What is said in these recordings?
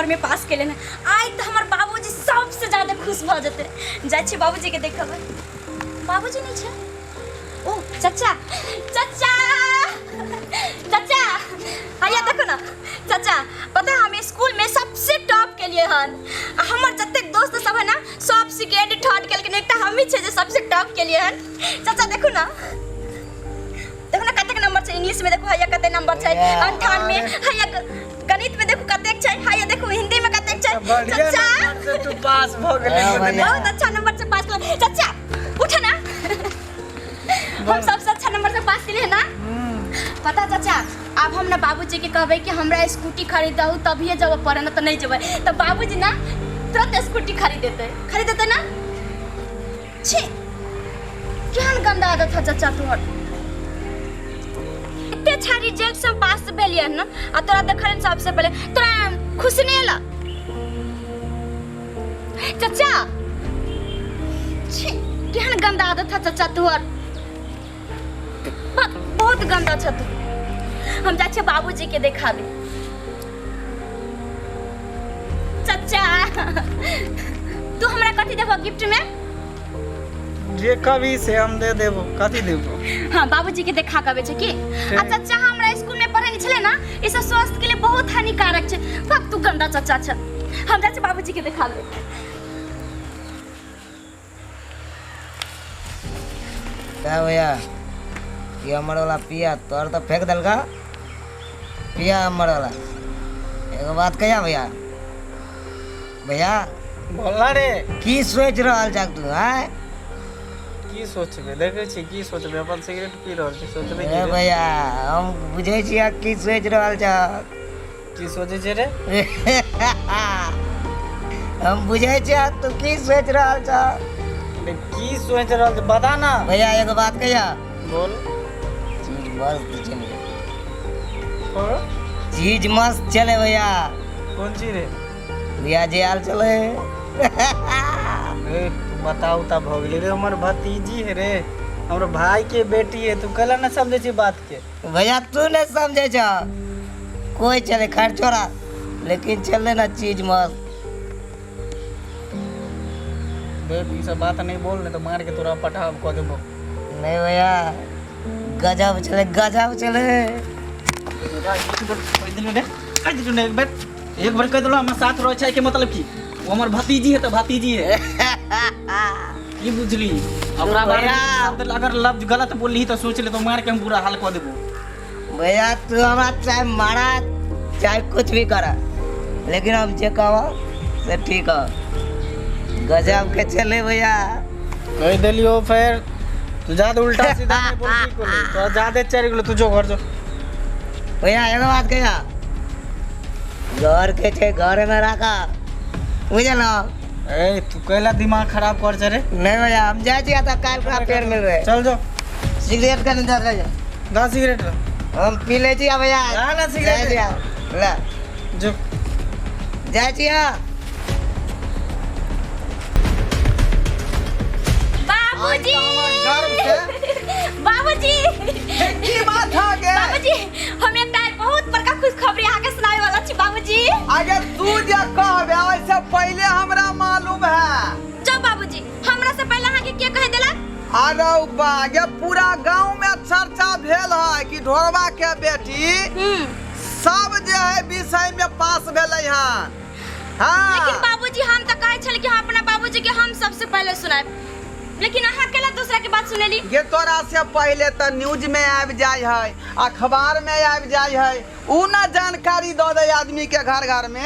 में पास के लेना आई तो हमार बाबूजी सबसे ज्यादा खुश भ जते। जाय छी बाबूजी के देखब। बाबूजी नहीं छे। ओ चाचा चाचा चाचा आया देखो ना चाचा पता है हम स्कूल में सबसे टॉप के लिए हन हमर जते दोस्त सब है ना सब सेकंड थर्ड के लेकिन एकटा हम ही छे जे सबसे टॉप के लिए हन। चाचा देखो ना कते नंबर छे इंग्लिश में देखो हैया कते नंबर छे 98 में हैया गणित में देखो कते छे हैया देखो हिंदी में कते छे। चाचा से तू पास भ गेले बहुत अच्छा नंबर से पास कर। चाचा उठ ना हम सबसे अच्छा नंबर से पास किए ना। पता चाचा अब हम ना बाबूजी के कहबे कि हमरा स्कूटी खरीदहु तभी जब पढ़े ना तो नहीं जेबे तो बाबूजी ना तुरंत स्कूटी खरीद देते ना। छी क्या गंदा आदत है चाचा तोहर। इतने अच्छा रिजल्ट से पास भेलिए ना आ तोरा देखल सबसे पहले तोरा खुशी नहीं होला चाचा। छी क्या गंदा आदत है चाचा तोहर बहुत गंदा छ तू। हम जा छे बाबूजी के देखाबे। चाचा तू हमरा कथि देबो गिफ्ट में? जे कभी से हम दे देबो कथि देबो। हां बाबूजी के देखा कबे छे की। आ चाचा हमरा स्कूल में पढ़े नहीं छले ना ई सब स्वास्थ्य के लिए बहुत हानिकारक छे। फक तू गंदा चाचा छ। हम जा छे बाबूजी के देखाबे। क्या भैया ये हमर वाला पिया तोर तो फेंक दल का पिया हमर वाला। एगो बात कहिया भैया भैया बोलना रे की सोच रहल छ तू हैं? की सोचबे देखे छी की सोचबे अपन सिगरेट पी रहल छी सोचबे ए भैया हम बुझे छी की सोच रहल छ। की सोचे छे रे? हम बुझे छी तू की सोच रहल छ। की सोच रहल छ बता ना भैया एगो बात कहिया बोल। चीज मस्त चले और चीज मस्त चले भैया। कौन चीज रे? भैया जे हाल चले ए तू बताऊ ता भ गेली रे हमर भतीजी है रे हमर भाई के बेटी है तू कला ना समझे छी बात के। भैया तू नहीं समझे छ कोई चले खैर छोड़ा लेकिन चले ना चीज मस्त। देख ई सब बात नहीं बोल नहीं तो मार के तोरा पटाव क देबो। नहीं भैया गजब चले गजब चले। एक बार कह दिलो हम साथ रह छै के मतलब की वो हमर भतीजी है तो भतीजी है। की बुझली ओकरा बारे में अगर लफ्ज गलत बोलली तो सोच ले तो मार के हम पूरा हाल क देबो। भैया तू हमारा चाहे मारा चाहे कुछ भी करा लेकिन हम जे कहो से ठीक है। गजब के चले भैया कह देलियो फिर तू ज्यादा उल्टा सीधा नहीं बोल की कोली तो ज्यादा चढ़ गेलो तू जो घर जो। भैया एगो बात कहिया घर के छे घर में रखा बुझे ना। ए तू कैला दिमाग खराब कर छे रे? नहीं भैया हम जाए छी त काल का पेड़ मिल रहे चल जो सिगरेट का नहीं दे दा सिगरेट हम पी ले छी भैया। ला ना सिगरेट ले जो जाए छी। बाबूजी बाबूजी की बात है गे? बाबूजी हम एकटा बहुत बड़का खुशखबरी आके सुनावे वाला छी बाबूजी। अगर तू जे कहबे ओइसे पहले हमरा मालूम है। जो बाबूजी हमरा से पहले आके के कह देला? अरे बा ये पूरा गांव में चर्चा भेल है कि ढोरबा के बेटी सब जे है विषय में पास भेलै हन। हां लेकिन बाबूजी हम त कहे छल कि हम अपना बाबूजी के हम सबसे पहले सुनाएब लेकिन अहाँ केला दूसरा के बात सुनेली। ये तोरा से पहले तो न्यूज में आबि जाय है अखबार में आबि जाय है उ ना जानकारी दो दे आदमी के घर घर में।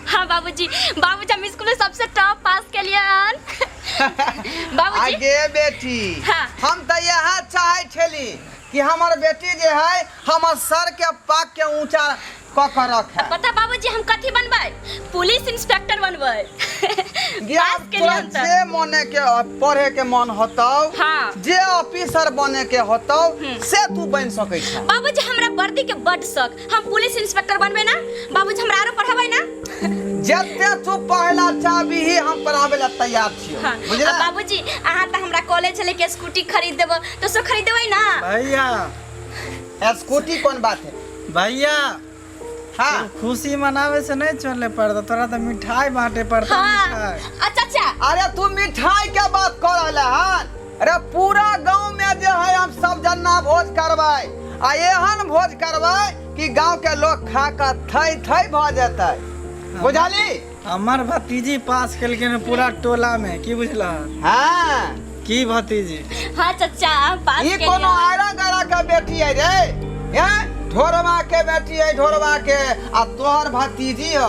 हाँ बाबूजी बाबूजी हम स्कूल में सबसे टॉप पास के लिए बाबूजी। आगे बेटी हाँ। हम तो यह चाहे छली कि हमार बेटी जे है हमर सर के पाक के ऊंचा क के रखे। पता बाबूजी हम कथी बनबै? पुलिस इंस्पेक्टर बनबै। पास के लिए जे मने के पढ़े के मन होतौ हाँ। जे ऑफिसर बने के होतौ से तू बन सकै छ। बाबूजी हमरा वर्दी के बड शौक हम पुलिस इंस्पेक्टर बनबै ना बाबूजी हमरा आरो पढ़ाबै ना। जते तू पहला चाबी ही हम पढ़ावे ला तैयार छियो। हाँ। बुझला बाबूजी अहाँ त हमरा कॉलेज चले के स्कूटी खरीद देबो तो सो खरीदबै ना। भैया स्कूटी कौन बात है? भैया हाँ खुशी मनावे से नहीं चले पड़ता, तोरा तो मिठाई बांटे पड़ता। हाँ मिठाई चाचा अरे तू मिठाई के बात कर रहे हन। अरे पूरा गांव में जो है हम सब जना भोज करवाए, आ एहन भोज करवाए कि गांव के लोग खा कर थई थई भ जेतै। बुझली? हमार भतीजी पास केलखिन पूरा टोला में, की बुझला? हाँ की भतीजी? हाँ चाचा बात ई कोनो आयरा गरा के बेटी है रे, हैं? ढोरवा के बेटी है, ढोरवा के, आ तोहर भतीजी हो।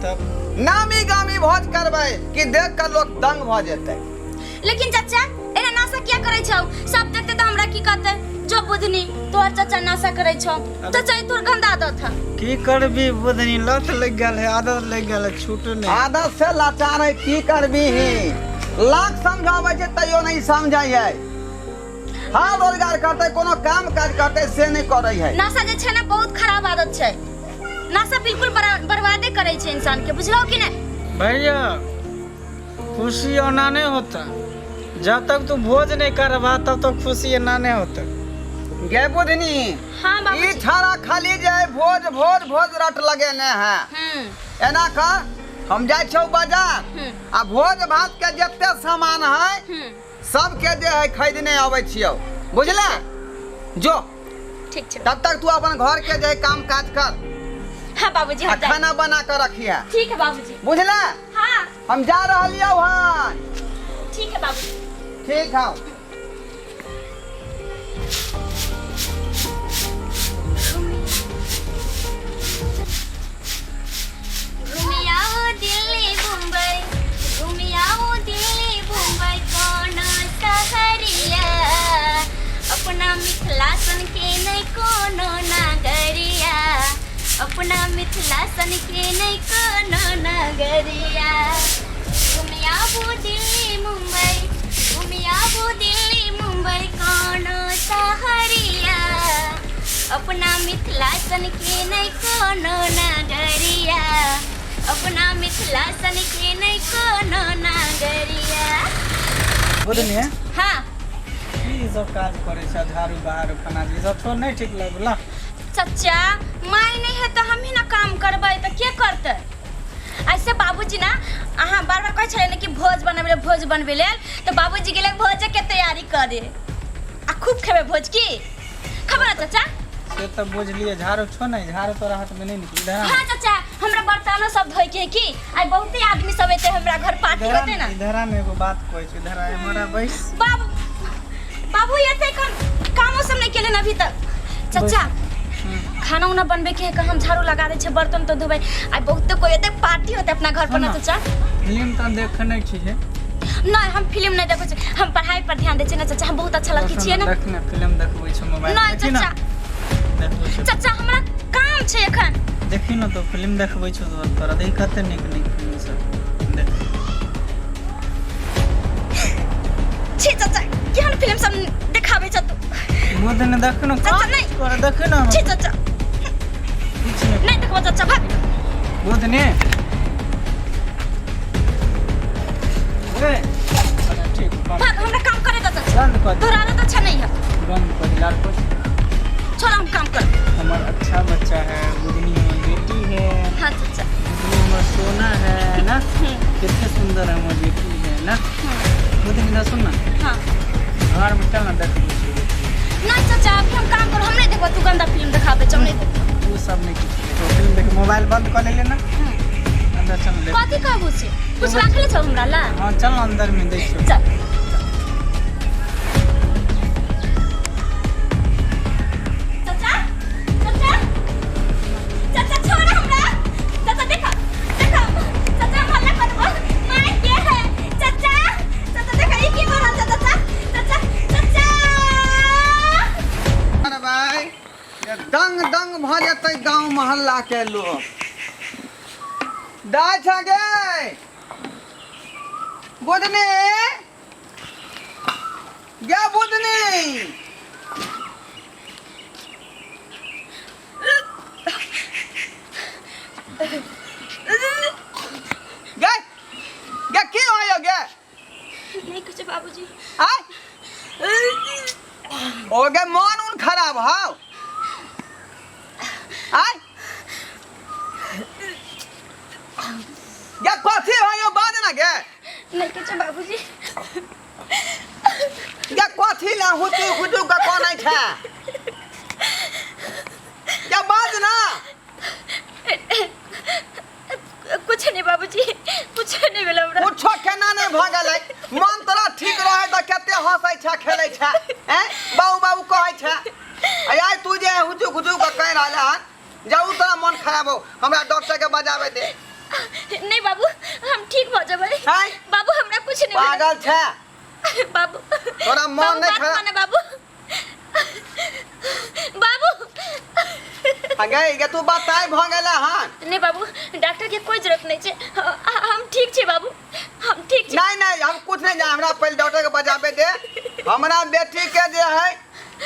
तब नामी गामी भोज करबै कि देख कर लोग दंग भ जेतै। लेकिन चाचा एना नासा क्या करे छौ? सब देखते तो हमरा की कहते जो बुधनी तोहर चाचा नासा करे छौ। चाचा ई तोर गंदा आदत है। की करबी बुधनी, लत लग गेल है, आदत लग गेल है, छूट नहीं। आदत से लाचार है, की करबी ही? लाख समझावे छै तैयो नहीं समझै है। हाँ रोजगार करते, कोनो काम काज करते से नहीं करे है। नासा जे छै ना बहुत खराब आदत छै। नासा बिल्कुल बर्बादे करे छै इंसान के, बुझलो कि नहीं? भैया खुशी ओना नहीं होता, जब तक तू भोज नहीं करवा तब तक खुशी एना नहीं होता। गे बुधनी हाँ ई बाबूजी। छाड़ा खाली जाए भोज भोज भोज रट लगेने है। एना का हम जाय छौ बाजार, आ भोज भात के जत्ते सामान है सबके जे है खरीदने आवे छियौ। बुझला? जो ठीक छै। तब तक तू अपन घर के जे है काम काज कर, हाँ बाबूजी आ हम जाए। खाना बना कर रखिया। ठीक है बाबूजी। बुझला? हाँ हम जा रहलियौ हन। ठीक है बाबूजी। ठीक है। घूमियाओ दिल्ली मुंबई, घूमियाओ दिल्ली मुंबई कौन सहरिया, अपना मिथिला सन के नहीं कोनो नागरिया, अपना मिथिला सन के नहीं कोनो नागरिया। घूमियाओ दिल्ली मुंबई, घूमियाओ दिल्ली मुंबई कौन सहरिया, अपना मिथिला सन के नहीं कोनो नागरिया, अपना मिथिला सन के नहीं कोनो नागरिया। बुधनी हाँ ई सब काज करे छ, झाड़ू बहारू खाना ई सब छोड़ नहीं ठीक लगला। चचा माई नहीं है तो हम ही ना काम करबै तो के करते? ऐसे बाबूजी ना अहाँ बार बार कहै छलै कि भोज बनबे लेल तो बाबूजी गेले भोज के तैयारी करे आ खूब खेबे भोज की खबर है चाचा? से तो बुझलिए, झाड़ू छो नहीं, झाड़ू तोरा हाथ में नहीं निकली। हाँ चाचा हमरा बर्तनो सब धोइ के की आई बहुते आदमी सब एते हमरा घर पार्टी होते ना। इधर ने एगो बात कहै छी, इधर हमारा बैस। बाबू एते कामो सब नहीं केले अभी तक। चाचा खाना उना बनबे के है, हम झाड़ू लगा दे छे, बर्तन तो धोबै। आई बहुते कोई एते पार्टी होते अपना घर पर ना चाचा। फिल्म तो देखने छी है? नहीं हम फिल्म नहीं देखै छी, हम पढ़ाई पर ध्यान दै छी ना चाचा। हम बहुत अच्छा लड़की छियै ना। देखने फिल्म देखबै छ मोबाइल नहीं देखी ना। चाचा देखबै छ, चाचा हमरा काम छै एखन। देखी ना तो फिल्म देखबै छ तो तोरा देखते निक फिल्म सब देख। छी चाचा केहन फिल्म सब देखाबै छ तू? बुध ने देख ना चाचा नहीं तोरा देख ना छी चाचा कुछ नहीं। नहीं देखबो चाचा भाग। बुध ने ए अच्छा ठीक भाग हमरा काम करे दे चाचा। बंद कर दे, तोरा आदत अच्छा नहीं है, बंद कर दे यार। कुछ छोड़ हम काम कर। हमार अच्छा बच्चा है, बुधनी हमारी बेटी है, हाँ चाचा। बुधनी हमारा सोना है ना, कितने सुंदर है हमारी बेटी है ना। बुधनी ना सुन ना, हाँ घर में चल ना देख। नहीं चाचा अभी हम काम करो, हम नहीं देखबो तू गंदा फिल्म देखाबे छ, हम नहीं देखबो। तू सब नहीं कुछ तो फिल्म देख, मोबाइल बंद कर ले ना, अंदर चल देख। कथी कहबो छी? कुछ राखले छ हमरा ला? हाँ चल अंदर में देख। चल चाचा चाचा चाचा छोड़ हमरा। चाचा देखो देखो चाचा हल्ला करबो माय के है चाचा। चाचा देखो ई की बोलल चाचा चाचा चाचा। अरे भाई ये दंग दंग भ जेतै गांव मोहल्ला के लोग। दाय छगे बुधनी गे बुधनी गे गे की होयो गे? नहीं कुछ बाबूजी। आय ओ गे मन उन खराब हौ। आय या कथी भयो बाज ना गे नहीं किछ बाबूजी या कथी ला हुतु हुतु का कोन छै या बाज ना कुछ नहीं बाबूजी कुछ नहीं भेल हमरा कुछो केना नहीं भ गेलै मन तोरा ठीक रहे त कते हंसै छै खेलै छै हैं बाबू बाबू कहै छै आय तू जे हुजू हुजू का कह रहले हन जाऊ तोरा मन खराब हो हमरा डॉक्टर के बजावे दे नहीं बाबू हम ठीक हो जबै हैं बाबू हमरा कुछ नहीं भेल पागल छै बाबू तोरा मन नहीं खराब बाबू बाबू अगे ये तू बताई भ गेला हन नहीं बाबू डॉक्टर के कोई जरूरत नहीं छे हम ठीक छे बाबू हम ठीक छे नहीं हम कुछ नहीं जान हमरा पहले डॉक्टर के बजावे दे हमरा बेटी के जे है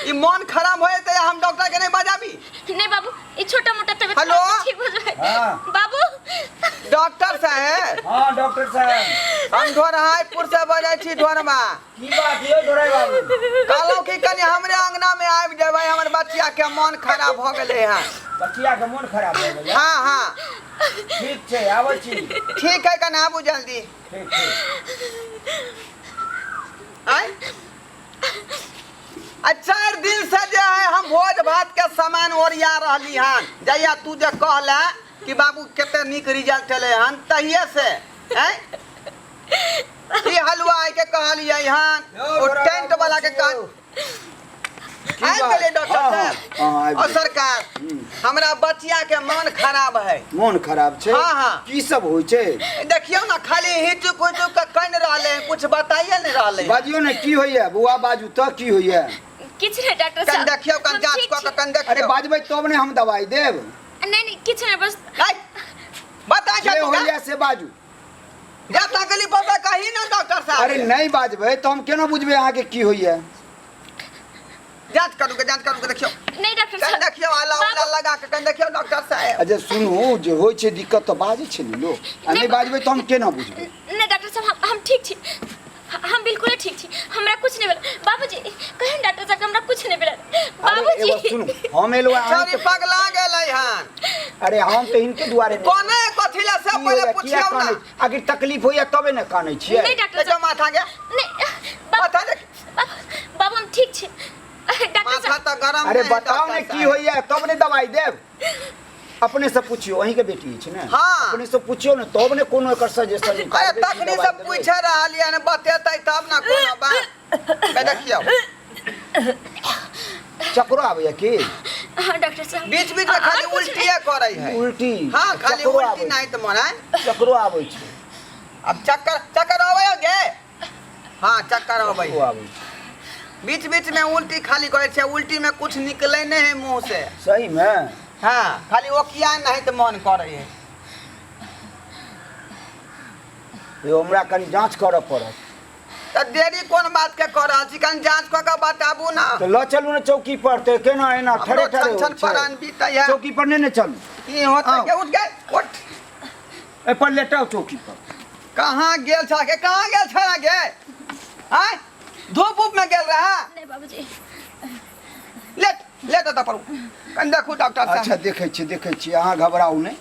ई मन खराब होए त हम डॉक्टर के नहीं बजाबी नहीं बाबू ई छोटा मोटा तबियत हेलो? ठीक हो जाए हाँ। बाबू डॉक्टर साहब हाँ डॉक्टर साहब हम ढोरहाईपुर से बजै छी ढोरमा की बात ये डोराई बाबू कहलौ कि कनी हमरे अंगना में आबि जेबै हमर बच्चिया के मन खराब भ गेलै हन बच्चिया के मन खराब हो गेल हाँ ठीक छै आबै छी ठीक है कनी आबू जल्दी ठीक आय अच्छा 4 दिन से जे है हम भोज भात के सामान ओरिया रहली हन जहिया तू जे कहला कि बाबू कते निक रिजल्ट एले हन तहिए से हैं ई हलवाई के कहलियै हन ओ टेंट वाला के कह आइ गेलै डॉक्टर साहब और सरकार हमरा बच्चिया के मन खराब है मन खराब छै हाँ की सब होइ छै देखियो ना खाली हिचुक हुचुक के कन रहले कुछ बताइए नहीं रहले बाजियो ने की होइया बउआ बाजू त की होइया किछ नहीं डॉक्टर कन साहब देखियो कन हम जांच ठीक क के छी। कन अरे देखियो बाजबै तब ने हम दवाई देब नहीं किछ नहीं बस आइ बता जे क्या होइया से बाजू या तकलीफ होता कही ना डॉक्टर साहब अरे नहीं बाजबै तो हम केना बुझबै अहाँ के की होइया जांच करू के देखियो नहीं डॉक्टर कन साहब देखियो आला उला लगा के कन देखियो डॉक्टर साहब अच्छा सुनू जे होइ छै दिक्कत तो बाजै छै ने लोग आ नहीं बाजबै तो हम केना बुझबै नहीं डॉक्टर साहब हम ठीक छी हम बिल्कुल ठीक छी हमरा कुछ नहीं भेल बाबूजी कहें डॉक्टर साहब हमरा कुछ नहीं भेल अरे एगो सुनू बाबूजी हम एलो छोरी पगला गेलै हन अरे हम तो इनके दुआरे नहीं कोने कथि ला से की पहले होइया, किया पूछियो ना कानै छी? आखिर तकलीफ होइया तबे ने कानै छियै नहीं डॉक्टर देखो साहब माथा के नहीं माथा देख बाबू हम ठीक छी डॉक्टर माथा साहब तो गरम अरे नहीं, बताओ डॉक्टर ने की साहब। होइया तब ने दवाई देब अपने से पूछियो अहीं के बेटी छै ने हाँ। अपने से पूछियो ने तब ने कोनो एकर सजेशन निकाल अरे तखनी से पूछे रहलिए ने बतेतै तब ना कोनो बात के देखियो चक्रो आबैया की हाँ डॉक्टर साहब बीच में खाली उल्टिए करे है उल्टी हाँ खाली चक्रो उल्टी आबै नहीं तो मराय छै। चक्रो आबै छै अब चक्कर आवे गे हाँ चक्कर आवे चक्रो आबै छै बीच में उल्टी खाली करे छै उल्टी में कुछ निकले नहीं है मुंह से सही में हाँ खाली ओकिया नहीं तो मन करे है यो हमरा कनि जांच करऽ पड़त तो देरी कौन बात के कर रहल छी कन जांच क के बताबू ना तो ल चलू ने चौकी पर ते केना एना ठरे ठरे हमरो छन परान बीतै है चौकी पर ने चलू की होतै आओ। के उठ गए उठ ए पर लेटाओ चौकी पर कहाँ गेल छ के कहाँ गेल छ गे आय धूप उप में गेल रहा नहीं बाबूजी ले तो पर कन देखू डॉक्टर साहब अच्छा देखै छी अहाँ घबराउ नहीं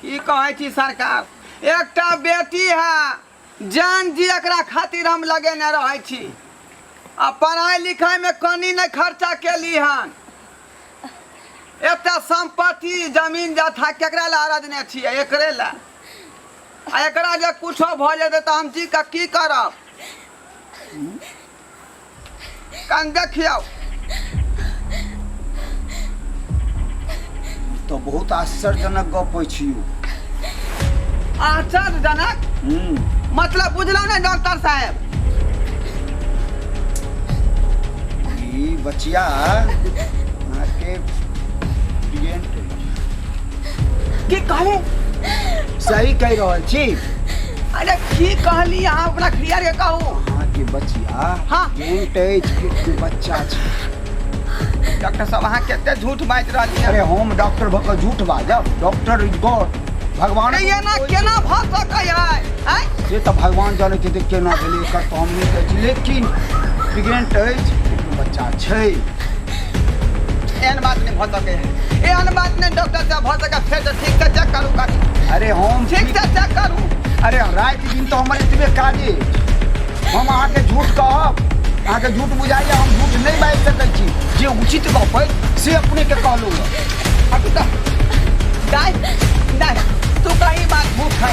की कहै छी सरकार एकटा बेटी है जान जी एकरा खातिर हम लगेने रहै छी आ पढ़ाई लिखाई में कनी नहीं खर्चा केली हन एते संपत्ति जमीन जथा केकरा ला रजने छियै एकरे ला आ एकरा जे कुछो भ जेतै त हम जी की करब कन देखियो तो बहुत आश्चर्यजनक गप होइ छी आश्चर्यजनक मतलब बुझलौ ने डॉक्टर साहब ई बचिया अहाँके प्रेग्नेंट की कहले सही कहि रहल छी अरे की कहली अहाँ अपना क्लियर के कहू अहाँके बचिया हाँ। प्रेग्नेंट अछि पेट में बच्चा छै डॉक्टर साहब अहाँ केते झूठ बाजि रहली अरे है हम डॉक्टर भऽ कऽ झूठ बाजब डॉक्टर इज गॉड भगवान अरे ये ना केना भ सकै है हैं से तऽ भगवान जानै छै केना भेलै एकर तऽ हम नहि कहै छी लेकिन प्रेग्नेंट अछि पेट में बच्चा छै एहन बात नहीं भ सके एहन बात नहीं डॉक्टर साहब भ सके फिर से ठीक से चेक करू करू अरे हम ठीक से चेक करू अरे रात दिन तो हमारे इतने काजे हम अहाँ के झूठ कहब अहाँ के झूठ बुझाइए हम झूठ नहीं बाजि सकै छी जे उचित गप है से अपने के कहलू अब तो दाई दाई तू कहीं बात झूठ है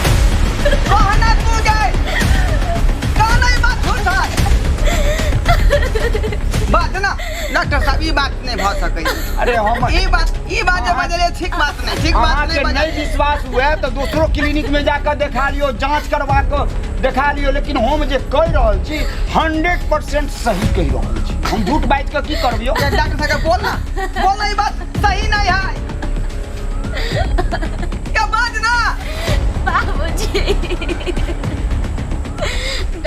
कहना तू जाए कहना ही बात झूठ है बात ना डॉक्टर साहब ये बात नहीं भ सकै अरे हम ये बात जब बजले ठीक बात नहीं अहाँ के बजले नहीं विश्वास हुए तो दूसरो क्लिनिक में जाकर देखा लियो जांच करवा कर देखा लियो लेकिन हम जे कह रहल छी 100% सही कह रहल छी हम झूठ बाजि के की करबियो डॉक्टर साहब बोलना ये बात सही नहीं है क्या बात ना बाबूजी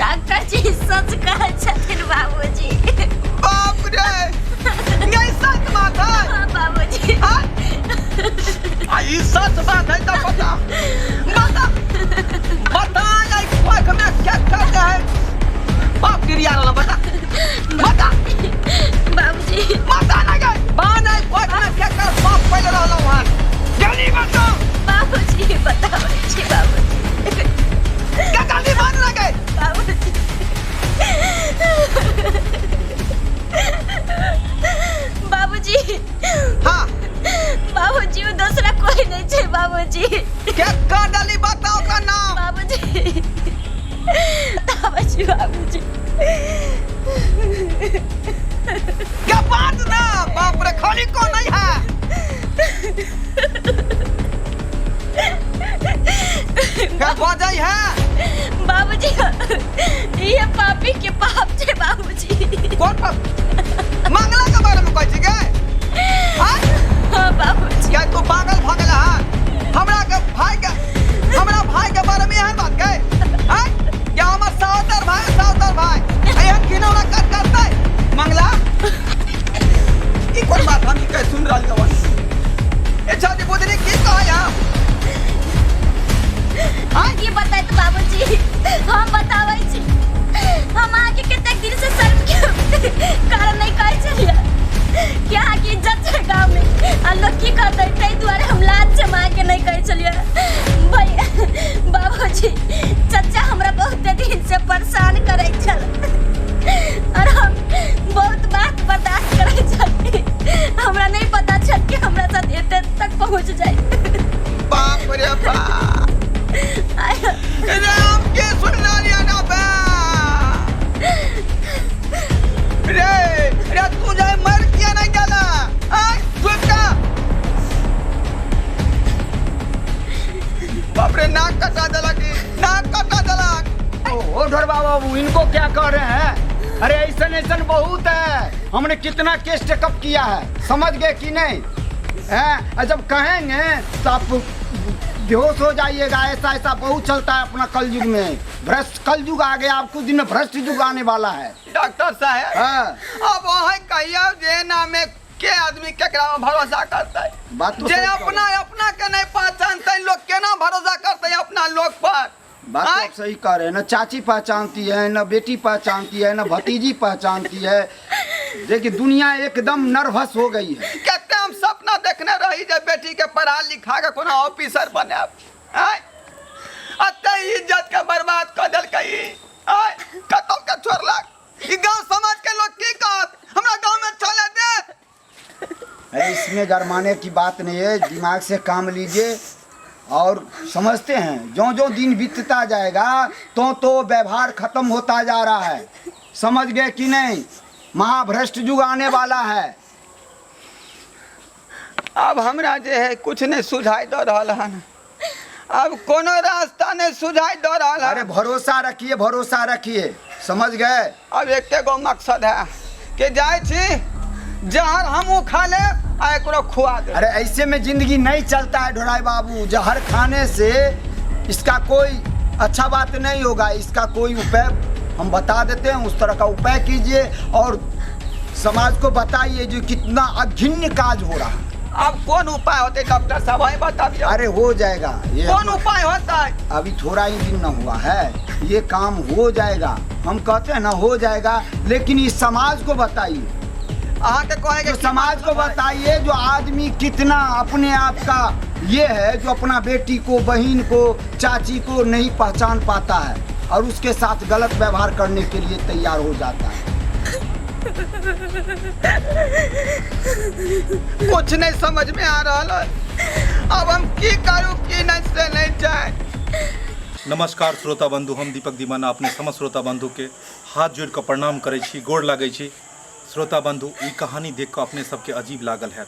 डॉक्टर जी सच कहै छथिन बाबूजी बाप रे ये सच बात है हाँ बाबूजी ये सच बात है तो बता ये कोख में क्या करते हैं बाप गिरिया वाला बता बाबूजी बता ना गए बान है कोख में क्या कर बाप पहले रहलो वहां जल्दी बता बाबूजी बताओ छी बाबूजी क्या जल्दी बान ना गए बाबूजी बाबूजी हां बाबूजी वो दूसरा कोई नहीं छे बाबूजी क्या कर डाली बताओ का नाम बाबूजी बाबूजी क्या बात ना बाप रे खाली को नहीं है क्या बजाई है बाबूजी ये पापी के पाप छे बाबूजी कौन पाप मंगला के बारे में कहै छी के हां हाँ बाबूजी क्या तू पागल भगल है हमरा भाई के बारे में एहन बात कहे हां क्या हमर सहोदर भाई एहन किनौना करते मंगला ई कोन बात हम कह सुन रहल गवन ए छाती बुदनी की कहै हाँ ये बताए तो बाबूजी हम बतावे छी हम आके कितने दिन से शर्म के कारण नहीं कहे चलिए क्या की इज्जत है गांव में आ लोग की कहते हैं तै द्वारे हम लाज से मां के नहीं कहे चलिए भाई बाबूजी चाचा हमरा बहुत दिन से परेशान करे चल और हम बहुत बात बर्दाश्त करे चल हमरा नहीं पता चल कि हमरा साथ एते तक पहुंच जाए बाप रे बाप अरे हम के सुनना लिया ना बे रे तू जाए मर किया नहीं जाला झुका बाप रे नाक कटा दला ओ ढोर बाबू इनको क्या कह रहे हैं अरे ऐसा बहुत है हमने कितना केस टेकअप किया है समझ गए कि नहीं है जब कहेंगे तो आप बेहोश हो जाइएगा ऐसा बहुत चलता है अपना कलयुग में भ्रष्ट कलयुग आ गया अब कुछ दिन में भ्रष्ट युग आने वाला है डॉक्टर साहब हाँ अब वहाँ कहियो जे नाम में के आदमी केकरा में भरोसा करता है बात तो जे सही अपना के नहीं पहचानते लोग केना भरोसा करते हैं अपना लोग पर बात तो आप सही कह रहे हैं न चाची पहचानती है न बेटी पहचानती है न भतीजी पहचानती है देखिए दुनिया एकदम नर्वस हो गई है कहते हम सपना देखने रही जब बेटी के पढ़ा लिखा के कोनो ऑफिसर बने अते इज्जत के बर्बाद कर दल कई कतौ के छोड़लक ई गांव समाज के लोग की कहत हमरा गांव में चले दे अरे इसमें गरमाने की बात नहीं है दिमाग से काम लीजिए और समझते हैं जो दिन बीतता जाएगा तो व्यवहार खत्म होता जा रहा है समझ गए कि नहीं महाभ्रष्ट युग आने वाला है अब हमरा जे है कुछ नहीं सुझाई दे रहा है अब कोनो रास्ता नहीं सुझाई दे रहा है अरे भरोसा रखिए समझ गए अब एक गो मकसद है कि जाए छी जहर हम खा ले आ एकरो खुआ दे अरे ऐसे में जिंदगी नहीं चलता है ढोराई बाबू जहर खाने से इसका कोई अच्छा बात नहीं होगा इसका कोई उपाय हम बता देते हैं उस तरह का उपाय कीजिए और समाज को बताइए जो कितना अघिन्य काज हो रहा है अब कौन उपाय होते डॉक्टर साहब है बताइए अरे हो जाएगा ये कौन उपाय होता है अभी थोड़ा ही दिन न हुआ है ये काम हो जाएगा हम कहते हैं ना हो जाएगा लेकिन इस समाज को बताइए अहाँ के कहेंगे तो समाज को बताइए जो आदमी कितना अपने आप का ये है जो अपना बेटी को, बहन को, चाची को नहीं पहचान पाता है और उसके साथ गलत व्यवहार करने के लिए तैयार हो जाता है। कुछ नहीं समझ में आ रहा है। अब हम की करूँ की नहीं से नहीं जाए। नमस्कार श्रोता बंधु, हम दीपक दीवाना अपने समस्त श्रोता बंधु के हाथ जोड़ कऽ प्रणाम करै छी, गोड़ लागै छी। श्रोता बंधु, ई कहानी देख कऽ अपने सबके अजीब लागल है,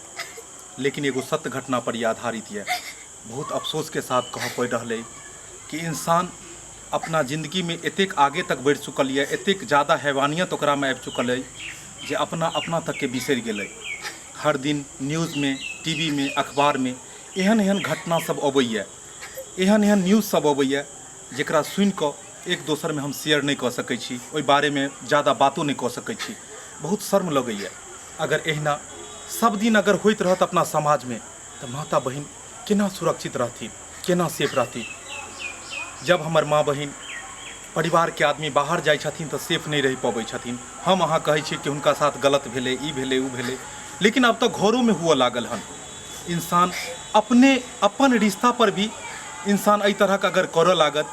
लेकिन एगो सत्य घटना पर आधारित है। बहुत अफसोस के साथ कह पड़ि रहल है कि इंसान अपना जिंदगी में एतेक आगे तक बढ़ि चुकल है, एतेक ज़्यादा हैवानियत ओकरा में आबि चुकल है जे अपना तक के बिसरि गेलै। हर दिन न्यूज़ में, टीवी में, अखबार में एहन एहन घटना सब अबैया, एहन एहन न्यूज़ सब अबैया जकरा सुनि कऽ एक दोसर में हम शेयर नहीं कऽ सकै छी, ओहि बारे में ज़्यादा बातो नहीं कऽ सकै छी। बहुत शर्म लगैया। अगर एहिना सब दिन अगर होइत रहत अपना समाज में तऽ माता बहिन केना सुरक्षित रहथिन, केना सेफ रहथिन। जब हमर माँ बहिन परिवार के आदमी बाहर जाइ छथिन तऽ सेफ नहीं रहि पबै छथिन। हम अहाँ कहै छी कि हुनका साथ गलत भेलै, ई भेलै, उ भेलै, लेकिन अब तो घरों में हुआ लागल हन। इंसान अपन रिश्ता पर भी इंसान एहि तरह अगर करऽ लागत,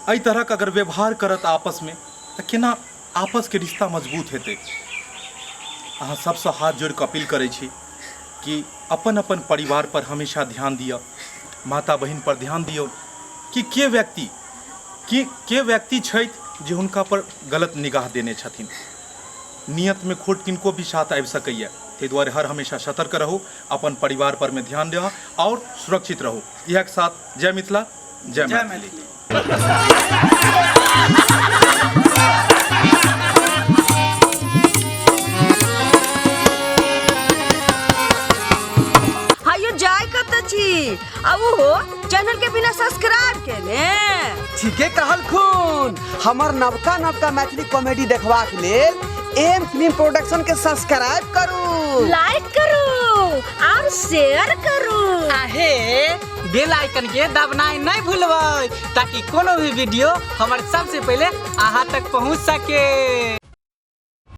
एहि तरह अगर व्यवहार करत आपस में, तऽ केना आपस के रिश्ता मजबूत हेतै। अहाँ सबसँ हाथ जोड़ कऽ अपील करै छी कि अपन अपन परिवार पर हमेशा ध्यान दिअ, माता बहिन पर ध्यान दियौ कि के व्यक्ति छथि जे हुनका पर गलत निगाह देने छथिन। नियत में खोट किनको भी साथ आबि सकैया, ताहि दुआरे हर हमेशा सतर्क रहू, अपन परिवार पर में ध्यान दिअ और सुरक्षित रहू। इएह के साथ जय मिथिला, जय मैथिली। हायो जाय कत छी अब हो चैनल के बिना सब्सक्राइब केले। ठीके कहल खून। हमर नवका मैथिली कॉमेडी देखबाक लेल एम फिल्म प्रोडक्शन के सब्सक्राइब करू, लाइक करू और शेयर करू। आहे बेल आइकन के दबनाइ नहीं भूलबै ताकि कोनो भी वीडियो हमारे सबसे पहले अहाँ तक पहुंच सके।